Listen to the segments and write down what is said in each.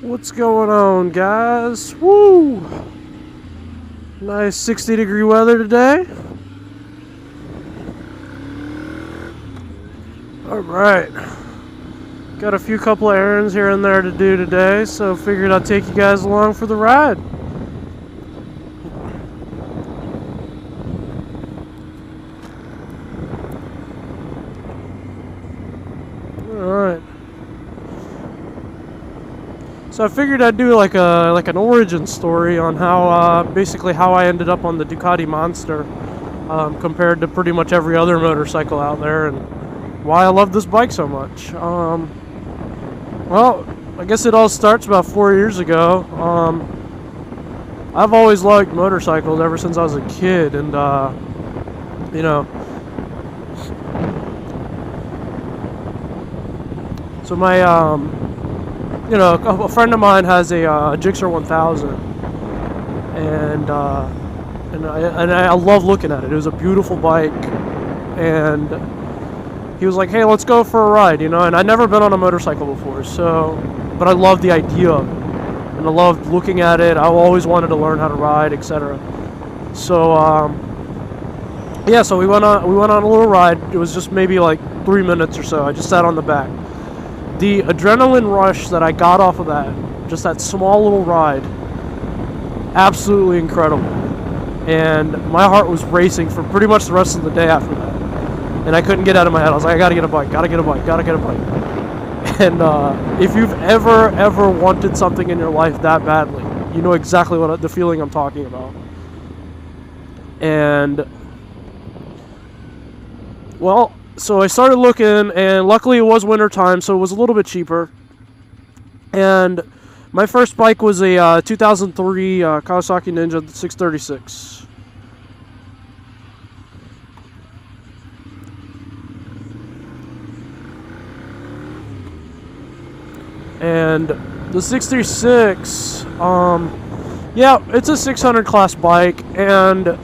What's going on, guys? Woo! Nice 60-degree weather today. Alright. Got a few couple of errands here and there to do today, so figured I'd take you guys along for the ride. Alright. So I figured I'd do like an origin story on how basically how I ended up on the Ducati Monster compared to pretty much every other motorcycle out there, and why I love this bike so much. Well, I guess it all starts about 4 years ago. I've always liked motorcycles ever since I was a kid, and you know, so my a friend of mine has a Gixxer 1000, and I love looking at it. It was a beautiful bike, and he was like, "Hey, let's go for a ride," and I'd never been on a motorcycle before, but I loved the idea of it, and I loved looking at it. I always wanted to learn how to ride, etc. So so we went on a little ride. It was just maybe like 3 minutes or so. I just sat on the back. The adrenaline rush that I got off of that, just that small little ride, absolutely incredible. And my heart was racing for pretty much the rest of the day after that. And I couldn't get out of my head. I was like, I gotta get a bike, gotta get a bike, gotta get a bike. And if you've ever wanted something in your life that badly, you know exactly what the feeling I'm talking about. And, well, so I started looking, and luckily it was winter time, so it was a little bit cheaper. And my first bike was a 2003 Kawasaki Ninja 636. And the 636, it's a 600 class bike, and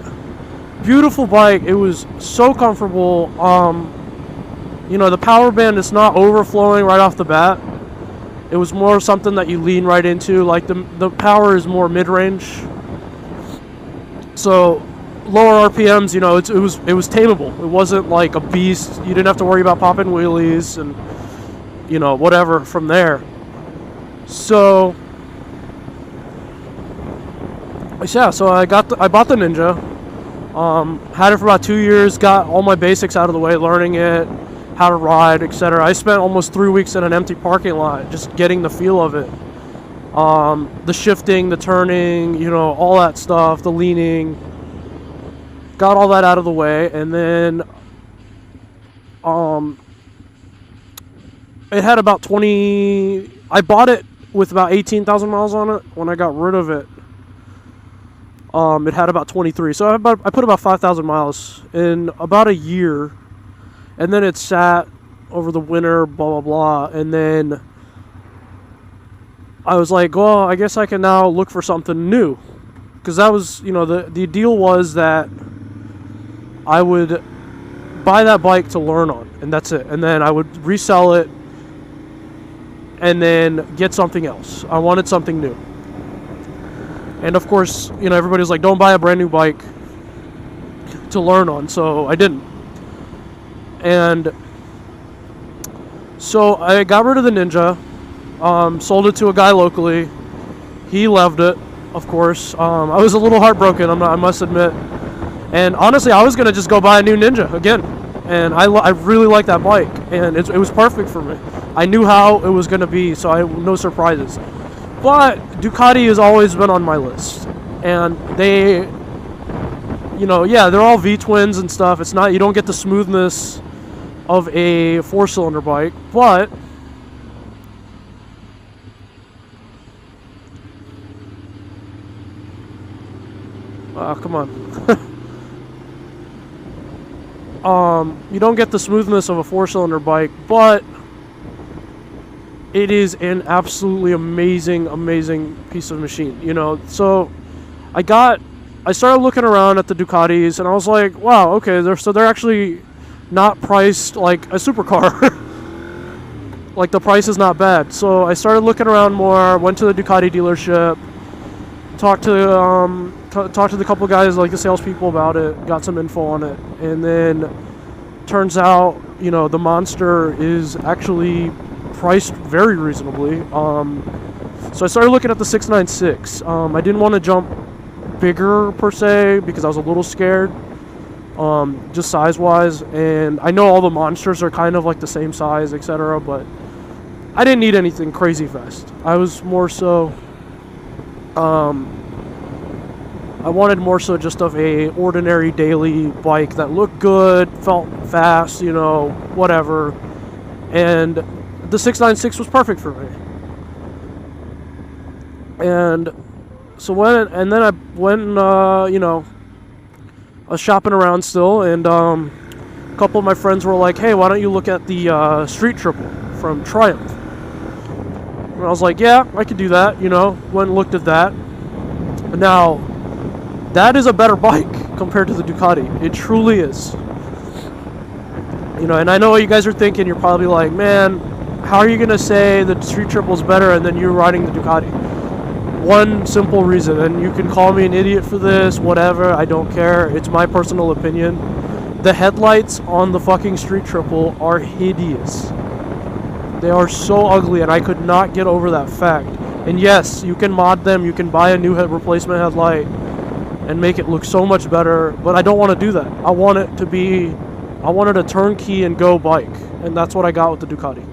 beautiful bike. It was so comfortable. The power band is not overflowing right off the bat. It was more something that you lean right into. Like the power is more mid-range, so lower RPMs. It was tameable. It wasn't like a beast. You didn't have to worry about popping wheelies and whatever from there. So I bought the Ninja. Had it for about 2 years. Got all my basics out of the way, learning it, how to ride, etc. I spent almost 3 weeks in an empty parking lot just getting the feel of it. The shifting, the turning, all that stuff, the leaning. Got all that out of the way, and then it had about 20. I bought it with about 18,000 miles on it. When I got rid of it, it had about 23. So I put about 5,000 miles in about a year. And then it sat over the winter, blah, blah, blah. And then I was like, well, I guess I can now look for something new. Because that was, the deal was that I would buy that bike to learn on. And that's it. And then I would resell it and then get something else. I wanted something new. And of course, everybody's like, don't buy a brand new bike to learn on. So I didn't. And so I got rid of the Ninja, sold it to a guy locally. He loved it, of course. I was a little heartbroken, I must admit. And honestly, I was going to just go buy a new Ninja again. And I really like that bike, and it was perfect for me. I knew how it was going to be, so no surprises. But Ducati has always been on my list. And they, they're all V-twins and stuff. It's not, you don't get the smoothness of a 4-cylinder bike, but come on. You don't get the smoothness of a 4-cylinder bike, but it is an absolutely amazing piece of machine. So I started looking around at the Ducatis, and I was like, wow, okay, they're actually not priced like a supercar. like the price is not bad. So I started looking around more, went to the Ducati dealership, talked to the couple guys, like the salespeople, about it, got some info on it, and then turns out, you know, the Monster is actually priced very reasonably. So I started looking at the 696. I didn't want to jump bigger per se because I was a little scared, just size wise, and I know all the Monsters are kind of like the same size, etc., but I didn't need anything crazy fast. I was more so I wanted more so just of a ordinary daily bike that looked good, felt fast, you know, whatever, and the 696 was perfect for me. And so then I went and, you know, I was shopping around still, and a couple of my friends were like, hey, why don't you look at the Street Triple from Triumph? And I was like, yeah, I could do that, you know, went and looked at that. Now, that is a better bike compared to the Ducati. It truly is. You know, and I know what you guys are thinking. You're probably like, man, how are you going to say the Street Triple is better and then you're riding the Ducati? One simple reason, and you can call me an idiot for this, whatever, I don't care. It's my personal opinion. The headlights on the fucking Street Triple are hideous. They are so ugly, and I could not get over that fact. And yes, you can mod them, you can buy a new replacement headlight and make it look so much better, but I don't want to do that. I wanted a turnkey and go bike, and that's what I got with the Ducati.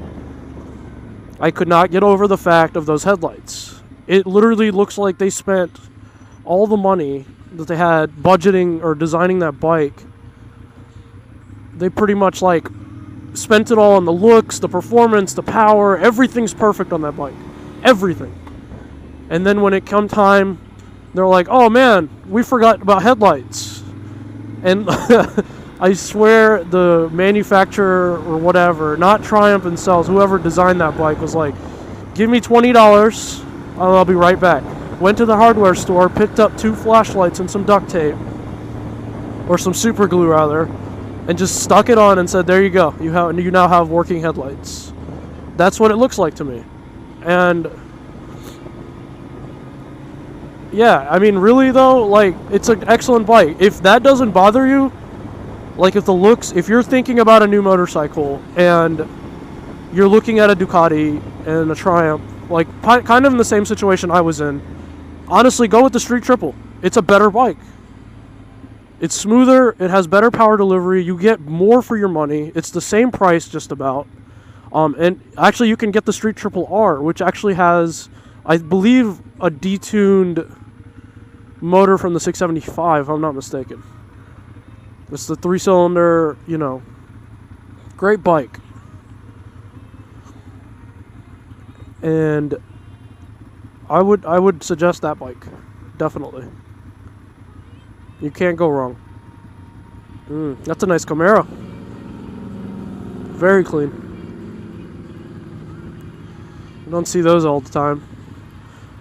I could not get over the fact of those headlights. It literally looks like they spent all the money that they had budgeting or designing that bike. They pretty much like spent it all on the looks, the performance, the power. Everything's perfect on that bike. Everything. And then when it come time, they're like, oh man, we forgot about headlights. And I swear the manufacturer or whatever, not Triumph themselves, whoever designed that bike was like, give me $20. I'll be right back. Went to the hardware store, picked up 2 flashlights and some duct tape, or some super glue rather, and just stuck it on and said, there you go. You now have working headlights. That's what it looks like to me. And yeah, I mean, really though, like, it's an excellent bike. If that doesn't bother you, like if you're thinking about a new motorcycle and you're looking at a Ducati and a Triumph, like kind of in the same situation I was in, honestly, go with the Street Triple. It's a better bike. It's smoother, it has better power delivery, you get more for your money, it's the same price just about. And actually you can get the Street Triple R, which actually has, I believe, a detuned motor from the 675, if I'm not mistaken. It's the 3-cylinder, you know, great bike. And I would suggest that bike, definitely. You can't go wrong. That's a nice Camaro. Very clean. You don't see those all the time.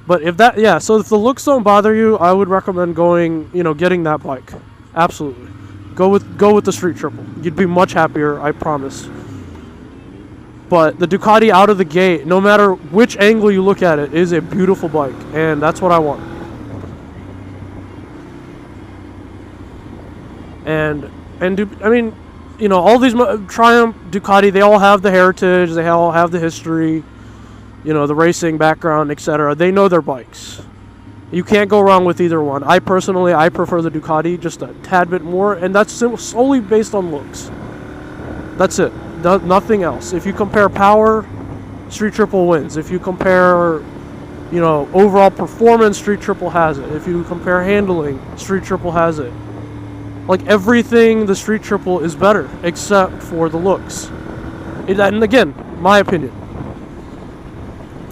But if the looks don't bother you, I would recommend going, you know, getting that bike. Absolutely. Go with the Street Triple. You'd be much happier, I promise. But the Ducati out of the gate, no matter which angle you look at it, is a beautiful bike, and that's what I want. And I mean, you know, all these Triumph, Ducati, they all have the heritage, they all have the history, you know, the racing background, etc. They know their bikes. You can't go wrong with either one. I prefer the Ducati just a tad bit more, and that's solely based on looks. That's it. Nothing else. If you compare power, Street Triple wins. If you compare, you know, overall performance, Street Triple has it. If you compare handling, Street Triple has it. Like, everything, the Street Triple is better, except for the looks. And again, my opinion.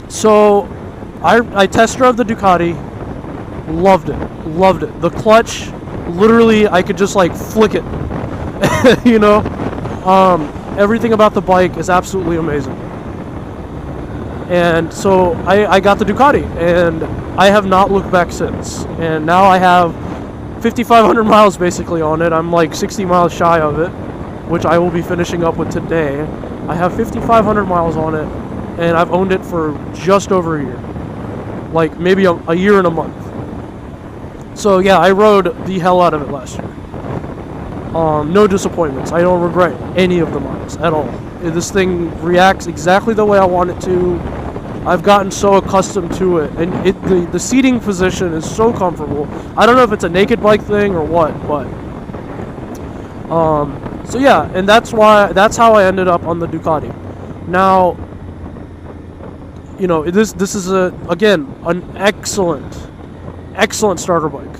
So, I test drove the Ducati, loved it. The clutch, literally, I could just like flick it, you know. Everything about the bike is absolutely amazing. And so I got the Ducati, and I have not looked back since. And now I have 5,500 miles basically on it. I'm like 60 miles shy of it, which I will be finishing up with today. I have 5,500 miles on it, and I've owned it for just over a year. Like maybe a year and a month. So yeah, I rode the hell out of it last year. No disappointments. I don't regret any of the miles at all. This thing reacts exactly the way I want it to. I've gotten so accustomed to it, and the seating position is so comfortable. I don't know if it's a naked bike thing or what, but so yeah, and that's how I ended up on the Ducati. Now, you know, this is again an excellent starter bike,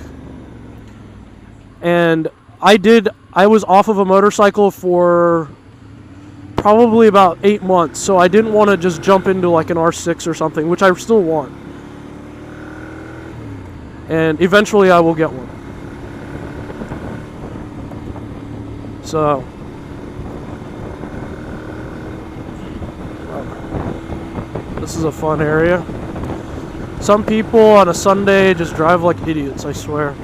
and I was off of a motorcycle for probably about 8 months, so I didn't want to just jump into like an R6 or something, which I still want. And eventually I will get one. So, this is a fun area. Some people on a Sunday just drive like idiots, I swear.